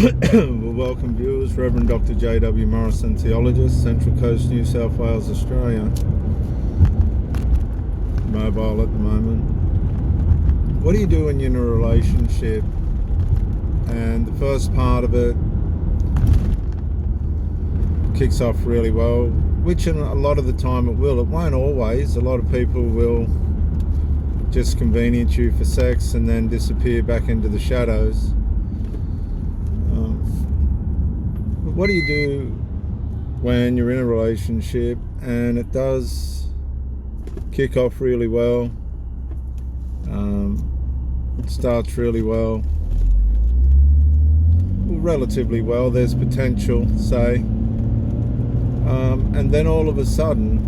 Well, welcome viewers, Reverend Dr. J.W. Morrison, theologist, Central Coast, New South Wales, Australia. Mobile at the moment. What do you do when you're in a relationship and the first part of it kicks off really well, which in a lot of the time it will. It won't always. A lot of people will just convenience you for sex and then disappear back into the shadows. But what do you do when you're in a relationship and it does kick off really well? It starts really well, relatively well. There's potential, say, and then all of a sudden,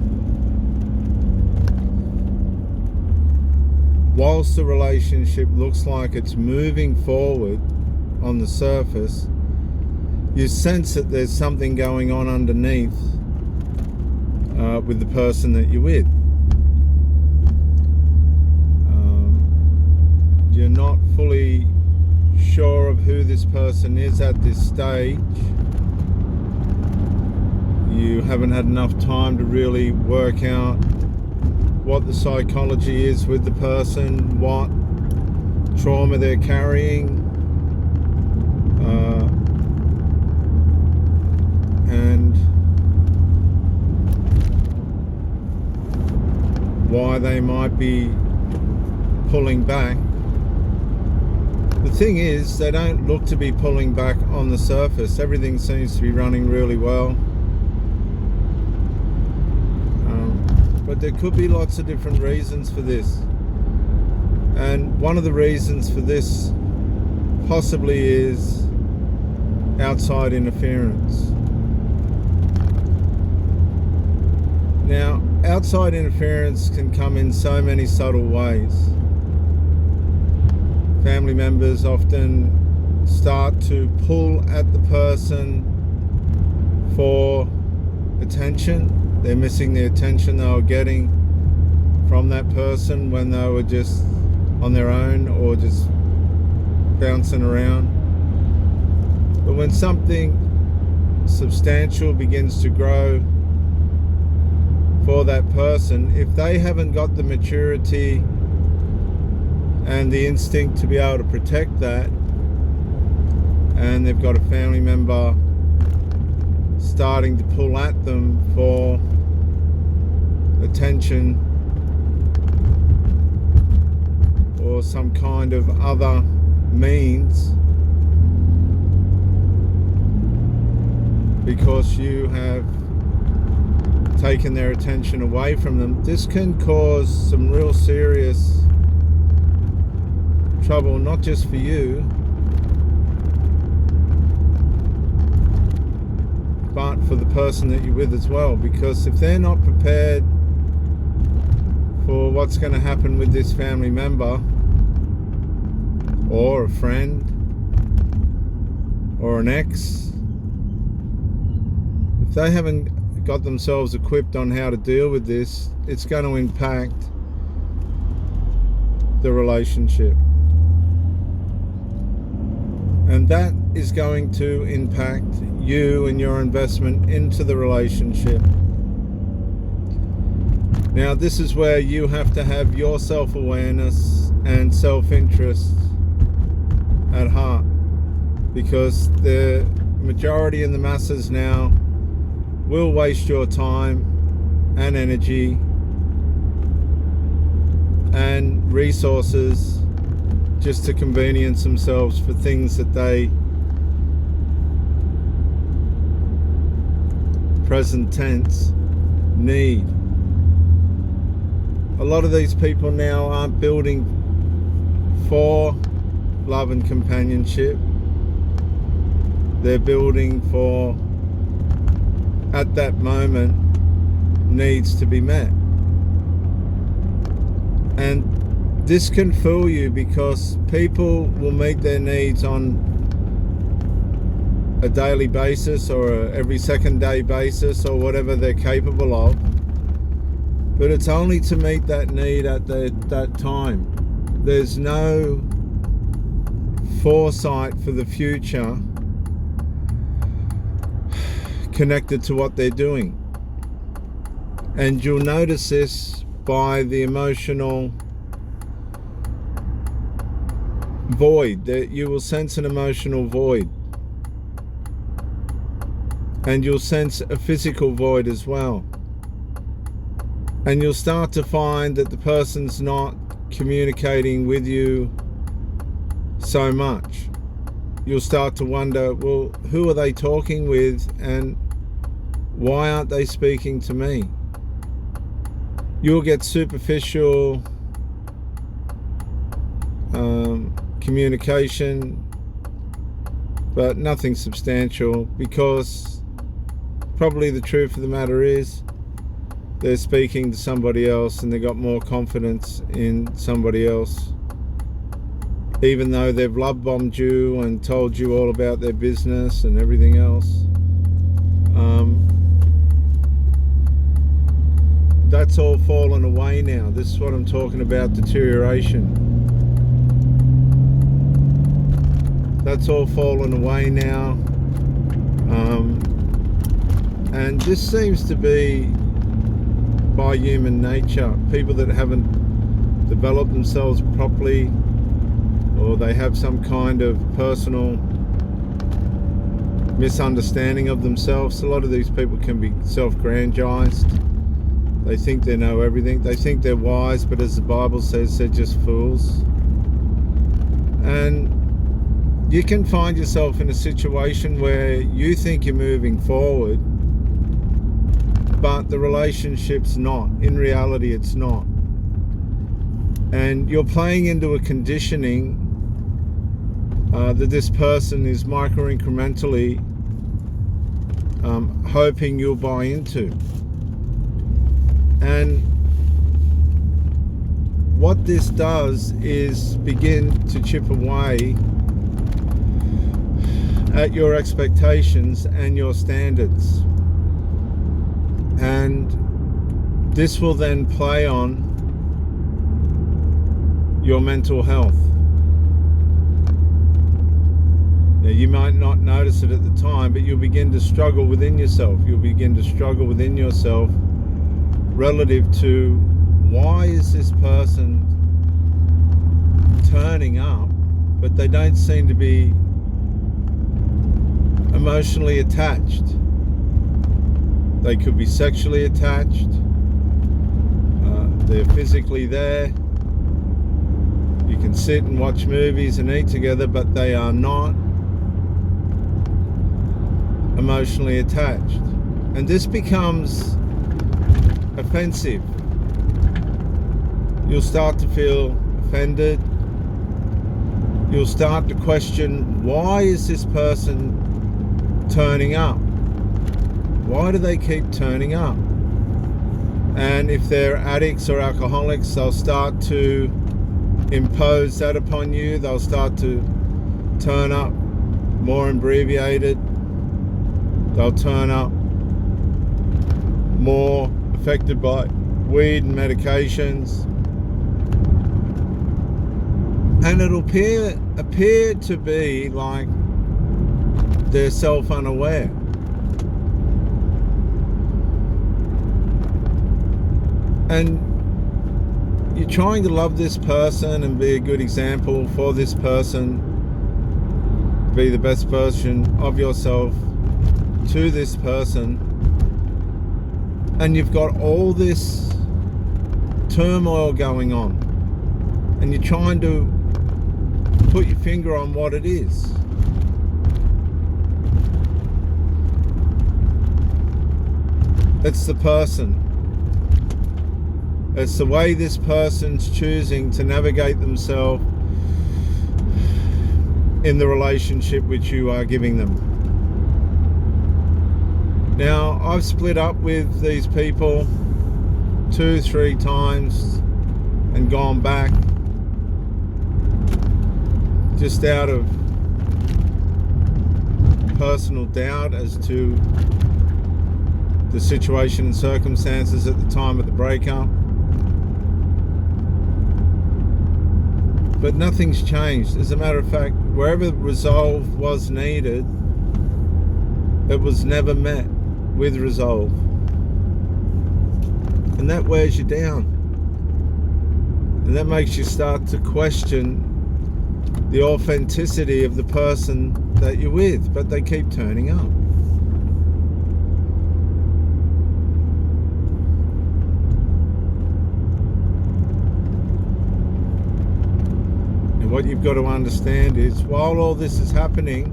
whilst the relationship looks like it's moving forward on the surface, you sense that there's something going on underneath with the person that you're with. You're not fully sure of who this person is at this stage. You haven't had enough time to really work out what the psychology is with the person, what trauma they're carrying, and why they might be pulling back. The thing is, they don't look to be pulling back on the surface. Everything seems to be running really well. But there could be lots of different reasons for this. And one of the reasons for this possibly is outside interference. Now, outside interference can come in so many subtle ways. Family members often start to pull at the person for attention. They're missing the attention they were getting from that person when they were just on their own or just bouncing around. But when something substantial begins to grow for that person, if they haven't got the maturity and the instinct to be able to protect that, and they've got a family member starting to pull at them for attention or some kind of other means because you have taken their attention away from them, this can cause some real serious trouble, not just for you, but for the person that you're with as well. Because if they're not prepared for what's going to happen with this family member or a friend or an ex, if they haven't got themselves equipped on how to deal with this, it's going to impact the relationship. And that is going to impact you and your investment into the relationship. Now, this is where you have to have your self-awareness and self-interest at heart, because the majority and the masses now will waste your time and energy and resources just to convenience themselves for things that they, present tense, need. A lot of these people now aren't building for love and companionship. They're building for, at that moment, needs to be met. And this can fool you because people will meet their needs on a daily basis or every second day basis or whatever they're capable of. But it's only to meet that need at that time. There's no foresight for the future connected to what they're doing. And you'll notice this by the emotional void, that you will sense an emotional void, and you'll sense a physical void as well. And you'll start to find that the person's not communicating with you so much. You'll start to wonder, well, who are they talking with, and why aren't they speaking to me? You'll get superficial communication, but nothing substantial, because probably the truth of the matter is they're speaking to somebody else and they've got more confidence in somebody else, even though they've love bombed you and told you all about their business and everything else. That's all fallen away now. This is what I'm talking about, deterioration. That's all fallen away now. And this seems to be by human nature. People that haven't developed themselves properly, or they have some kind of personal misunderstanding of themselves. A lot of these people can be self-grandized. They think they know everything. They think they're wise, but as the Bible says, they're just fools. And you can find yourself in a situation where you think you're moving forward, but the relationship's not. In reality, it's not. And you're playing into a conditioning that this person is micro-incrementally hoping you'll buy into. And what this does is begin to chip away at your expectations and your standards. And this will then play on your mental health. Now, you might not notice it at the time, but you'll begin to struggle within yourself. You'll begin to struggle within yourself relative to, why is this person turning up, but they don't seem to be emotionally attached. They could be sexually attached. They're physically there. You can sit and watch movies and eat together, but they are not emotionally attached. And this becomes offensive. You'll start to feel offended. You'll start to question, why is this person turning up? Why do they keep turning up? And if they're addicts or alcoholics, they'll start to impose that upon you. They'll start to turn up more abbreviated. They'll turn up more affected by weed and medications. And it'll appear to be like they're self-unaware. And you're trying to love this person and be a good example for this person, be the best version of yourself to this person, and you've got all this turmoil going on, and you're trying to put your finger on what it is. It's the person. It's the way this person's choosing to navigate themselves in the relationship which you are giving them. Now, I've split up with these people 2-3 times and gone back just out of personal doubt as to the situation and circumstances at the time of the breakup. But nothing's changed. As a matter of fact, wherever resolve was needed, it was never met. with resolve. And that wears you down. And that makes you start to question the authenticity of the person that you're with, but they keep turning up. And what you've got to understand is, while all this is happening,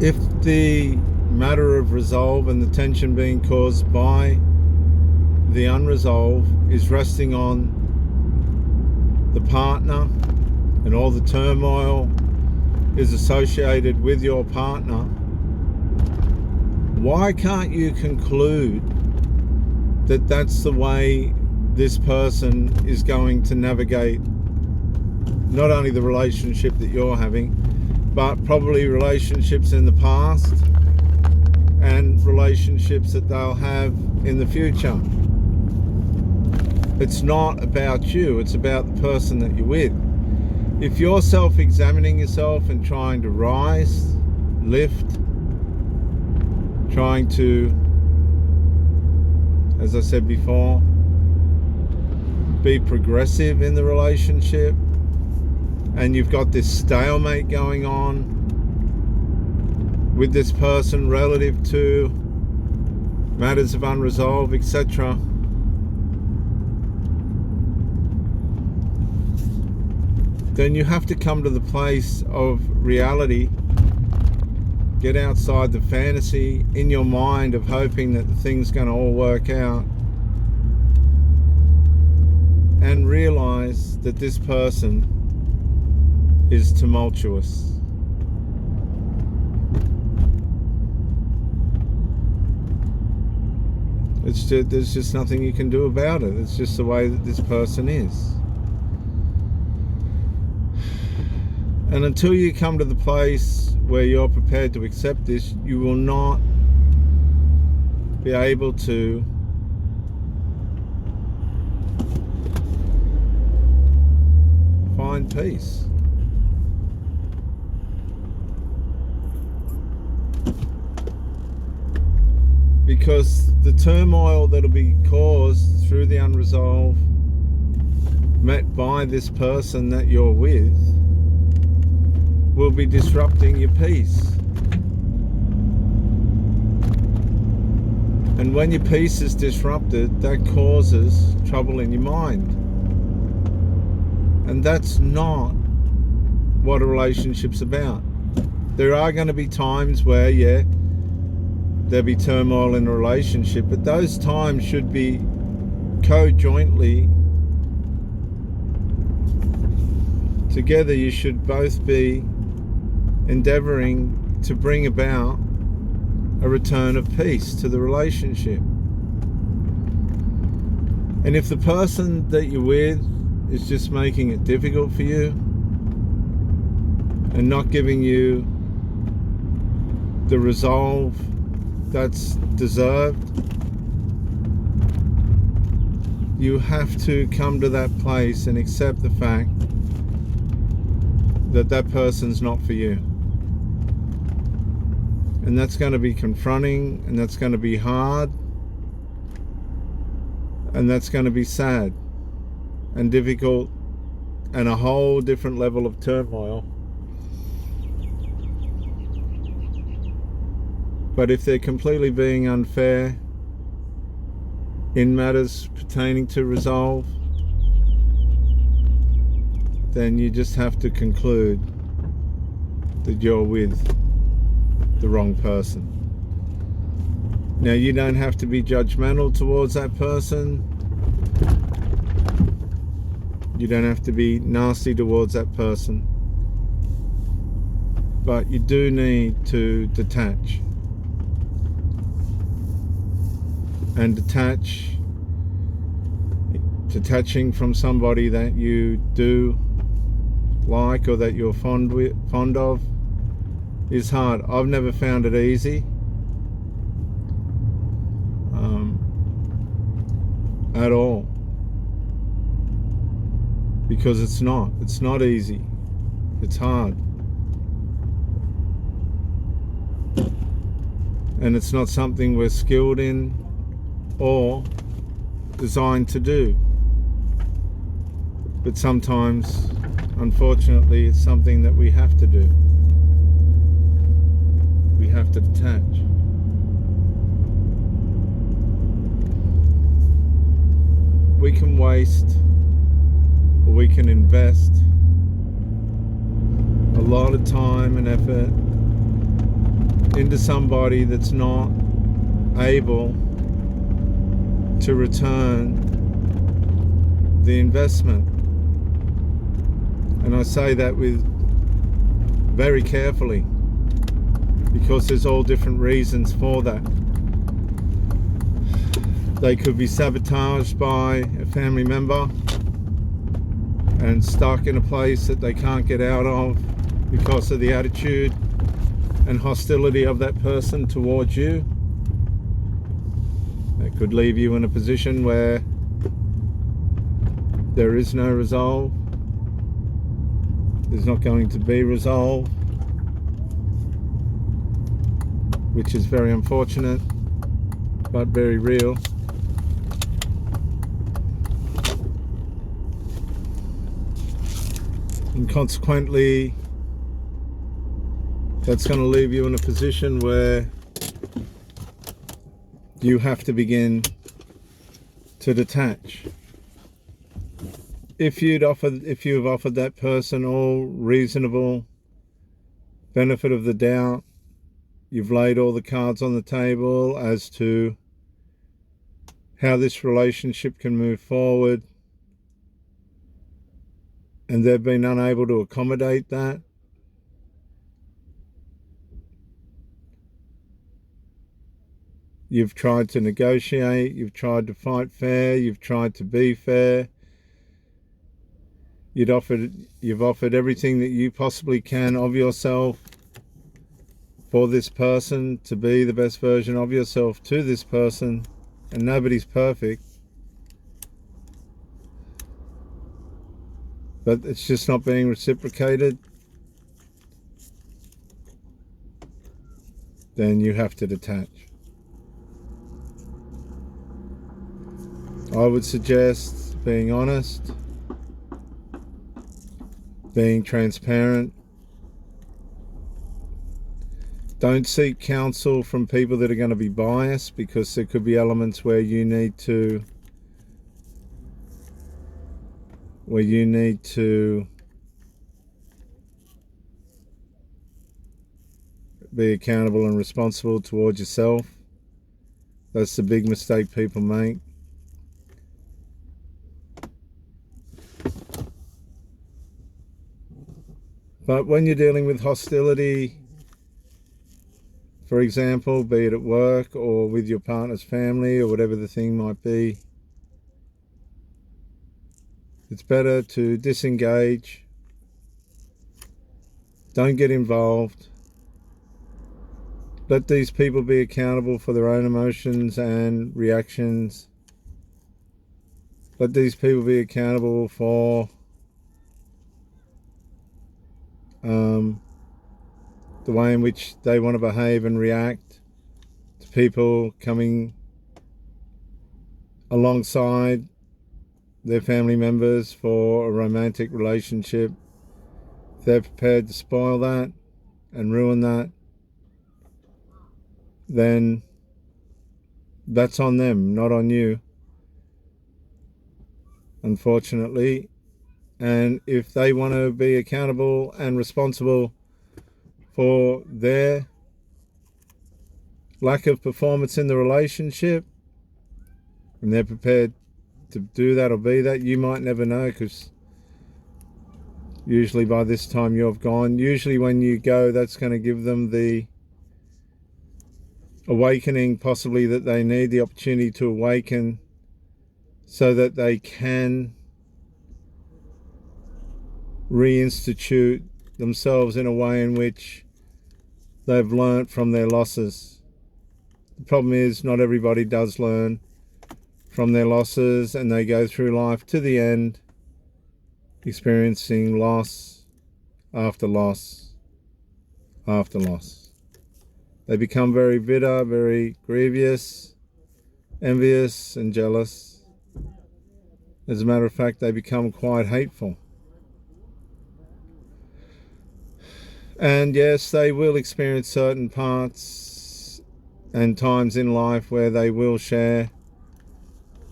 if the matter of resolve and the tension being caused by the unresolved is resting on the partner, and all the turmoil is associated with your partner, why can't you conclude that that's the way this person is going to navigate not only the relationship that you're having, but probably relationships in the past and relationships that they'll have in the future? It's not about you, it's about the person that you're with. If you're self-examining yourself and trying to rise, lift, trying to, as I said before, be progressive in the relationship, and you've got this stalemate going on with this person relative to matters of unresolved, etc., then you have to come to the place of reality, get outside the fantasy in your mind of hoping that the thing's going to all work out, and realize that this person is tumultuous. There's just nothing you can do about it. It's just the way that this person is. And until you come to the place where you're prepared to accept this, you will not be able to find peace. Because the turmoil that'll be caused through the unresolved met by this person that you're with will be disrupting your peace. And when your peace is disrupted, that causes trouble in your mind. And that's not what a relationship's about. There are going to be times where, yeah, there'll be turmoil in a relationship, but those times should be co-jointly together. You should both be endeavoring to bring about a return of peace to the relationship. And if the person that you're with is just making it difficult for you and not giving you the resolve that's deserved, you have to come to that place and accept the fact that that person's not for you. And that's going to be confronting, and that's going to be hard, and that's going to be sad and difficult and a whole different level of turmoil. But if they're completely being unfair in matters pertaining to resolve, then you just have to conclude that you're with the wrong person. Now, you don't have to be judgmental towards that person. You don't have to be nasty towards that person. But you do need to detach. And detaching from somebody that you do like or that you're fond of is hard. I've never found it easy at all, because it's not easy. It's hard. and it's not something we're skilled in or designed to do. But sometimes, unfortunately, it's something that we have to do. We have to detach. We can waste, or we can invest a lot of time and effort into somebody that's not able to return the investment. And I say that with very carefully, because there's all different reasons for that. They could be sabotaged by a family member and stuck in a place that they can't get out of because of the attitude and hostility of that person towards you. That could leave you in a position where there is no resolve. There's not going to be resolve, which is very unfortunate, but very real. And consequently, that's going to leave you in a position where you have to begin to detach. If you've offered that person all reasonable benefit of the doubt, you've laid all the cards on the table as to how this relationship can move forward, and they've been unable to accommodate that, you've tried to negotiate, you've tried to fight fair, you've tried to be fair, you've offered everything that you possibly can of yourself for this person, to be the best version of yourself to this person, and nobody's perfect, but it's just not being reciprocated. Then you have to detach. I would suggest being honest, being transparent. Don't seek counsel from people that are going to be biased, because there could be elements where you need to be accountable and responsible towards yourself. That's the big mistake people make. But when you're dealing with hostility, for example, be it at work or with your partner's family or whatever the thing might be, it's better to disengage. Don't get involved. Let these people be accountable for their own emotions and reactions. Let these people be accountable for the way in which they want to behave and react to people coming alongside their family members for a romantic relationship. If they're prepared to spoil that and ruin that, then that's on them, not on you, unfortunately. And if they want to be accountable and responsible for their lack of performance in the relationship, and they're prepared to do that or be that, you might never know, because usually by this time you've gone. Usually when you go, that's going to give them the awakening possibly that they need, the opportunity to awaken, so that they can reinstitute themselves in a way in which they've learnt from their losses. The problem is, not everybody does learn from their losses, and they go through life to the end experiencing loss after loss after loss. They become very bitter, very grievous, envious, and jealous. As a matter of fact, they become quite hateful. And yes, they will experience certain parts and times in life where they will share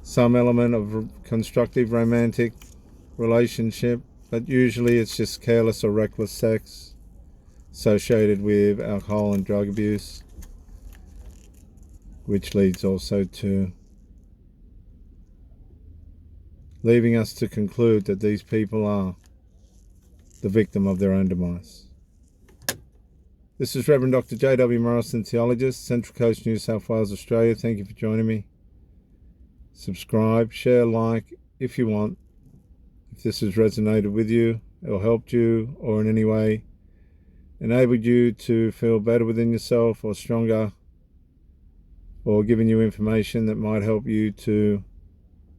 some element of constructive romantic relationship, but usually it's just careless or reckless sex associated with alcohol and drug abuse, which leads also to leaving us to conclude that these people are the victim of their own demise. This is Reverend Dr. J.W. Morrison, theologist, Central Coast, New South Wales, Australia. Thank you for joining me. Subscribe, share, like if you want. If this has resonated with you or helped you or in any way enabled you to feel better within yourself or stronger, or giving you information that might help you to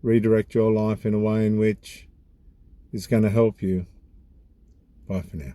redirect your life in a way in which is going to help you. Bye for now.